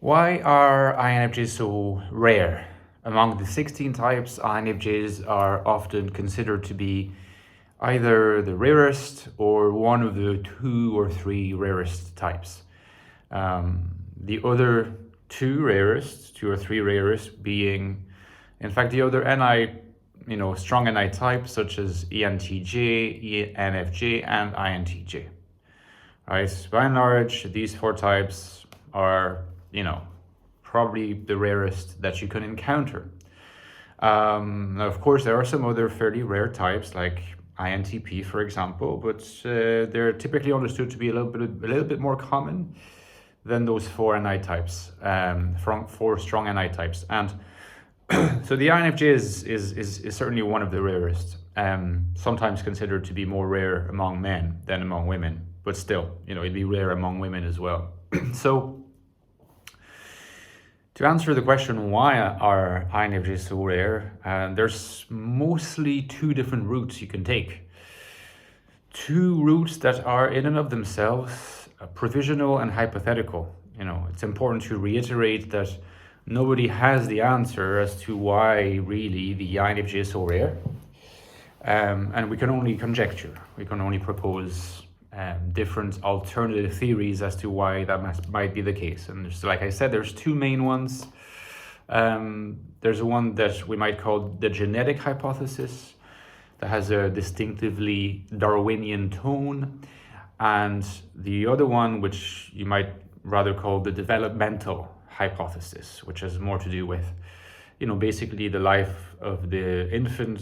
Why are INFJs so rare? Among the 16 types, INFJs are often considered to be either the rarest or one of the 2 or 3 rarest types. The other two or three rarest being, in fact, the other strong NI types such as ENTJ, ENFJ, and INTJ. Right? By and large, these 4 types are, probably the rarest that you can encounter. Now, of course, there are some other fairly rare types like INTP, for example, but they're typically understood to be a little bit more common than those 4 NI types, from 4 strong NI types. And so the INFJ is certainly one of the rarest, sometimes considered to be more rare among men than among women, but still, it'd be rare among women as well. So to answer the question, why are INFJs so rare, there's mostly 2 different routes you can take. 2 routes that are in and of themselves provisional and hypothetical. It's important to reiterate that nobody has the answer as to why really the INFJ is so rare. And we can only conjecture, we can only propose different alternative theories as to why that might be the case. And like I said, there's 2 main ones. There's one that we might call the genetic hypothesis that has a distinctively Darwinian tone, and the other one, which you might rather call the developmental hypothesis, which has more to do with, basically the life of the infant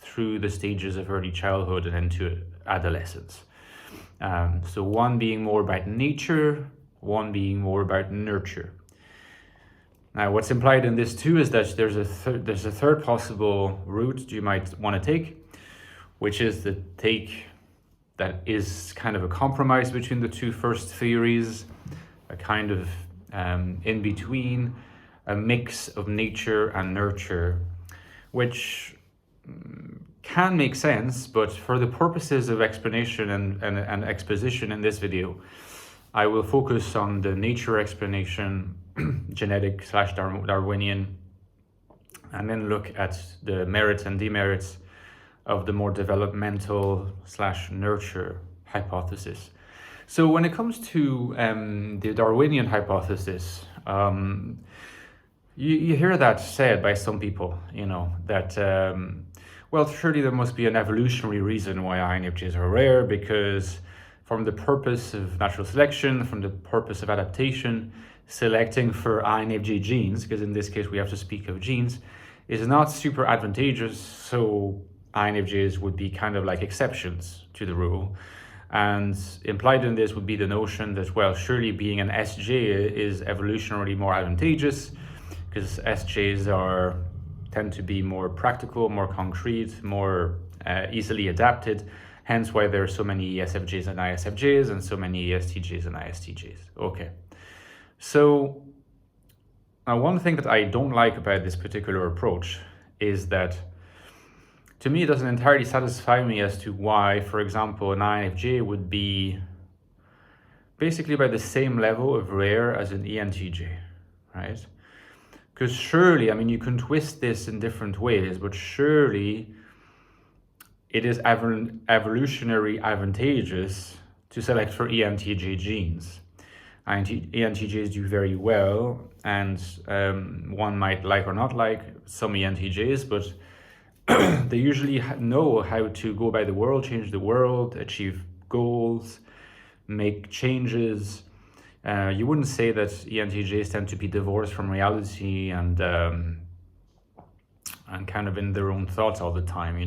through the stages of early childhood and into adolescence. So one being more about nature, one being more about nurture. Now, what's implied in this too is that there's a third possible route you might want to take, which is the take that is kind of a compromise between the 2 first theories, a kind of in between, a mix of nature and nurture, which can make sense, but for the purposes of explanation and exposition in this video, I will focus on the nature explanation, genetic / Darwinian, and then look at the merits and demerits of the more developmental / nurture hypothesis. So when it comes to the Darwinian hypothesis, you hear that said by some people, that well, surely there must be an evolutionary reason why INFJs are rare, because from the purpose of natural selection, from the purpose of adaptation, selecting for INFJ genes, because in this case we have to speak of genes, is not super advantageous, so INFJs would be kind of like exceptions to the rule. And implied in this would be the notion that, well, surely being an SJ is evolutionarily more advantageous, because SJs tend to be more practical, more concrete, more easily adapted, hence why there are so many ESFJs and ISFJs and so many ESTJs and ISTJs. Okay, so now one thing that I don't like about this particular approach is that, to me, it doesn't entirely satisfy me as to why, for example, an INFJ would be basically by the same level of rare as an ENTJ, right? Because surely, you can twist this in different ways, but surely it is evolutionary advantageous to select for ENTJ genes. ENTJs do very well, and one might like or not like some ENTJs, but they usually know how to go by the world, change the world, achieve goals, make changes. You wouldn't say that ENTJs tend to be divorced from reality and kind of in their own thoughts all the time.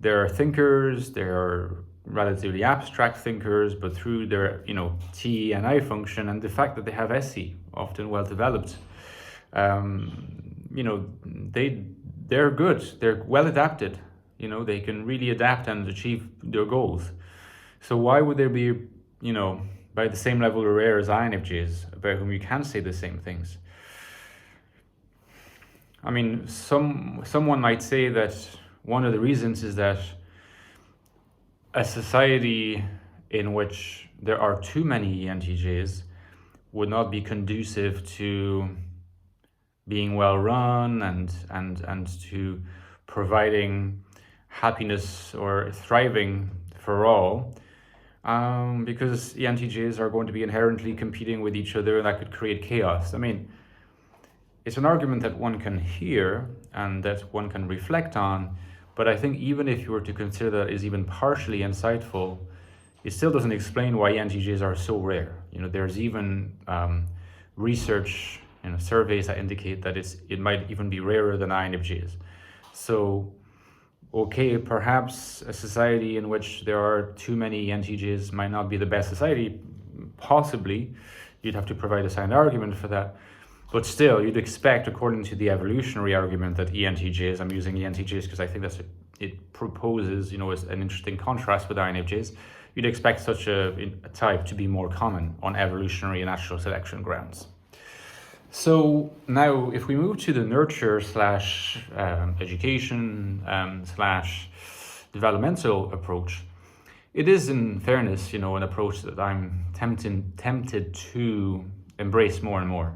They're thinkers, they're relatively abstract thinkers, but through their T and I function and the fact that they have SE, often well developed, they're good, they're well adapted, they can really adapt and achieve their goals. So why would there be, by the same level of rare as INFJs, about whom you can say the same things? Someone might say that one of the reasons is that a society in which there are too many ENTJs would not be conducive to being well run and to providing happiness or thriving for all, because ENTJs are going to be inherently competing with each other, and that could create chaos. I mean, it's an argument that one can hear and that one can reflect on, but I think even if you were to consider that is even partially insightful, it still doesn't explain why ENTJs are so rare. There's even research, surveys that indicate that it might even be rarer than INFJs. So, okay, perhaps a society in which there are too many ENTJs might not be the best society. Possibly, you'd have to provide a sound argument for that. But still, you'd expect, according to the evolutionary argument, that ENTJs, I'm using ENTJs because I think it proposes, as an interesting contrast with INFJs, you'd expect such a type to be more common on evolutionary and natural selection grounds. So now, if we move to the nurture / education / developmental approach, it is, in fairness, an approach that I'm tempted to embrace more and more.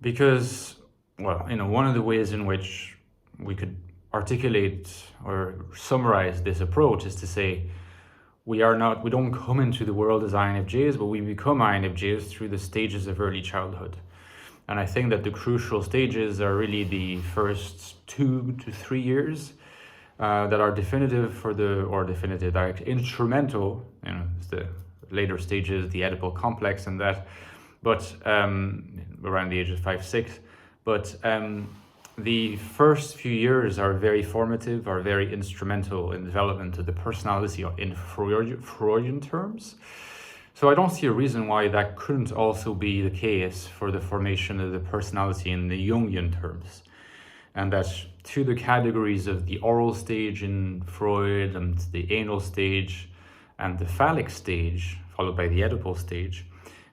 Because, one of the ways in which we could articulate or summarize this approach is to say, we don't come into the world as INFJs, but we become INFJs through the stages of early childhood. And I think that the crucial stages are really the first 2 to 3 years that are instrumental, it's the later stages, the Oedipal complex and that, but around the age of 5, 6. But the first few years are very formative, are very instrumental in development of the personality in Freudian terms. So I don't see a reason why that couldn't also be the case for the formation of the personality in the Jungian terms. And that to the categories of the oral stage in Freud and the anal stage and the phallic stage, followed by the Oedipal stage.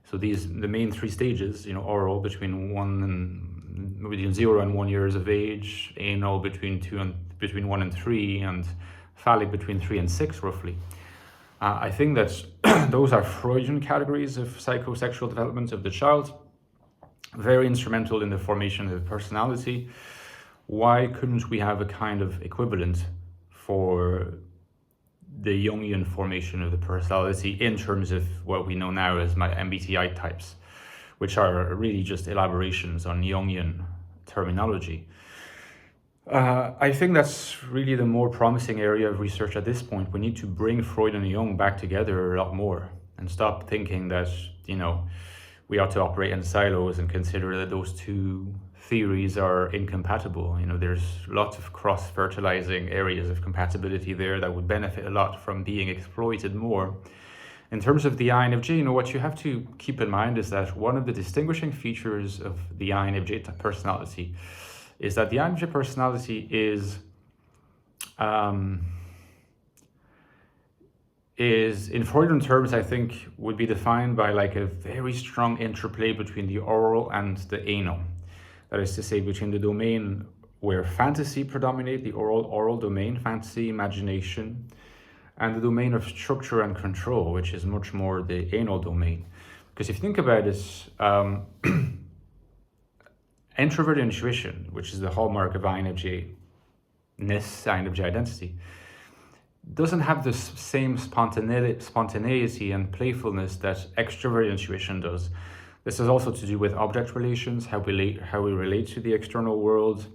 So the main 3 stages, oral between 0 and 1 years of age, anal between 1 and 3, and phallic between 3 and 6, roughly. I think that those are Freudian categories of psychosexual development of the child, very instrumental in the formation of the personality. Why couldn't we have a kind of equivalent for the Jungian formation of the personality in terms of what we know now as MBTI types, which are really just elaborations on Jungian terminology? I think that's really the more promising area of research at this point. We need to bring Freud and Jung back together a lot more and stop thinking that, we ought to operate in silos and consider that those two theories are incompatible. There's lots of cross-fertilizing areas of compatibility there that would benefit a lot from being exploited more. In terms of the INFJ, what you have to keep in mind is that one of the distinguishing features of the INFJ personality is that the INFJ personality is in Freudian terms, I think, would be defined by like a very strong interplay between the oral and the anal. That is to say, between the domain where fantasy predominate, the oral domain, fantasy, imagination, and the domain of structure and control, which is much more the anal domain. Because if you think about it, introverted intuition, which is the hallmark of INFJ-ness, INFJ identity, doesn't have the same spontaneity and playfulness that extroverted intuition does. This is also to do with object relations, how we relate to the external world,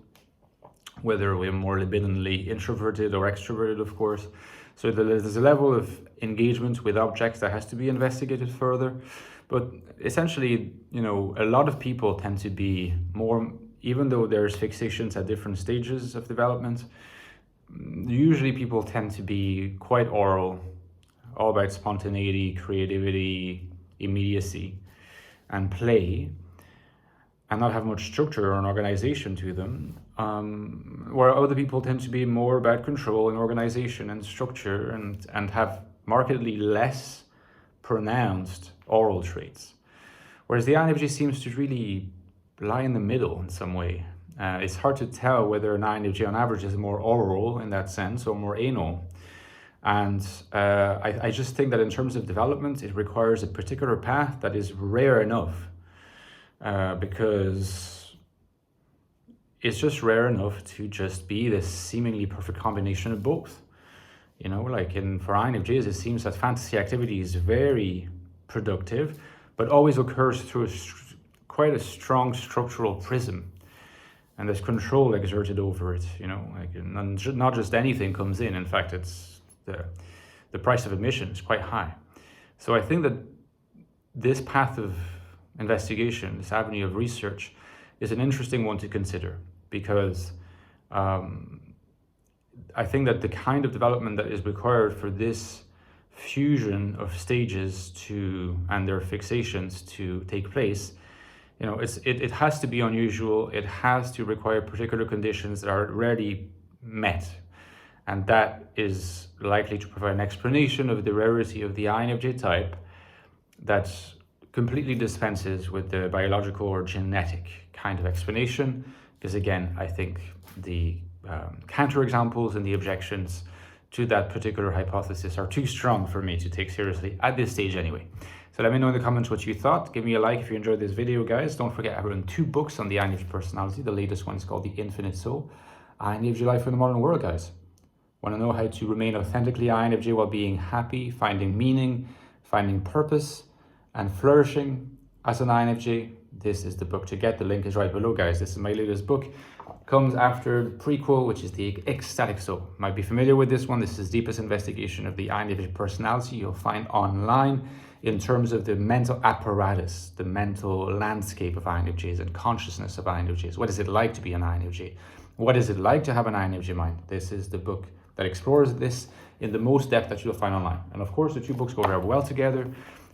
whether we're more libidinally introverted or extroverted, of course. So there's a level of engagement with objects that has to be investigated further. But essentially, a lot of people tend to be more, even though there's fixations at different stages of development, usually people tend to be quite oral, all about spontaneity, creativity, immediacy, and play, and not have much structure or an organization to them, where other people tend to be more about control and organization and structure and have markedly less pronounced oral traits. Whereas the INFJ seems to really lie in the middle in some way. It's hard to tell whether an INFJ on average is more oral in that sense or more anal. And I just think that in terms of development, it requires a particular path that is rare enough, because it's just rare enough to just be this seemingly perfect combination of both. You know, like for INFJs, it seems that fantasy activity is very productive, but always occurs through quite a strong structural prism. And there's control exerted over it, you know, like, and not just anything comes in. In fact, it's the price of admission is quite high. So I think that this path of investigation, this avenue of research, is an interesting one to consider, because I think that the kind of development that is required for this fusion of stages and their fixations to take place, you know, it has to be unusual. It has to require particular conditions that are rarely met, and that is likely to provide an explanation of the rarity of the INFJ type that completely dispenses with the biological or genetic kind of explanation. Because again, I think the counterexamples and the objections to that particular hypothesis are too strong for me to take seriously at this stage anyway. So let me know in the comments what you thought. Give me a like if you enjoyed this video, guys. Don't forget, I've written 2 books on the INFJ personality. The latest one is called The Infinite Soul. INFJ Life in the Modern World, guys. Want to know how to remain authentically INFJ while being happy, finding meaning, finding purpose, and flourishing as an INFJ? This is the book to get. The link is right below, guys. This is my latest book. Comes after the prequel, which is The Ecstatic Soul. Might be familiar with this one. This is deepest investigation of the INFJ personality you'll find online in terms of the mental apparatus, the mental landscape of INFJs and consciousness of INFJs. What is it like to be an INFJ? What is it like to have an INFJ mind? This is the book that explores this in the most depth that you'll find online. And of course, the 2 books go very well together.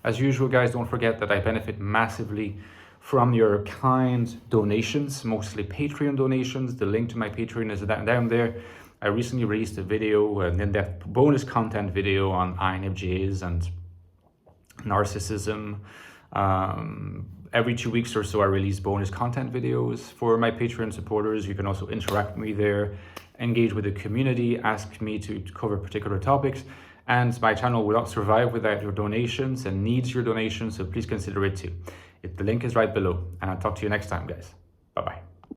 As usual, guys, don't forget that I benefit massively from your kind donations, mostly Patreon donations. The link to my Patreon is down there. I recently released a video, an in-depth bonus content video on INFJs and narcissism. Every 2 weeks or so, I release bonus content videos for my Patreon supporters. You can also interact with me there, engage with the community, ask me to cover particular topics. And my channel will not survive without your donations and needs your donations, so please consider it too. The link is right below, and I'll talk to you next time, guys. Bye-bye.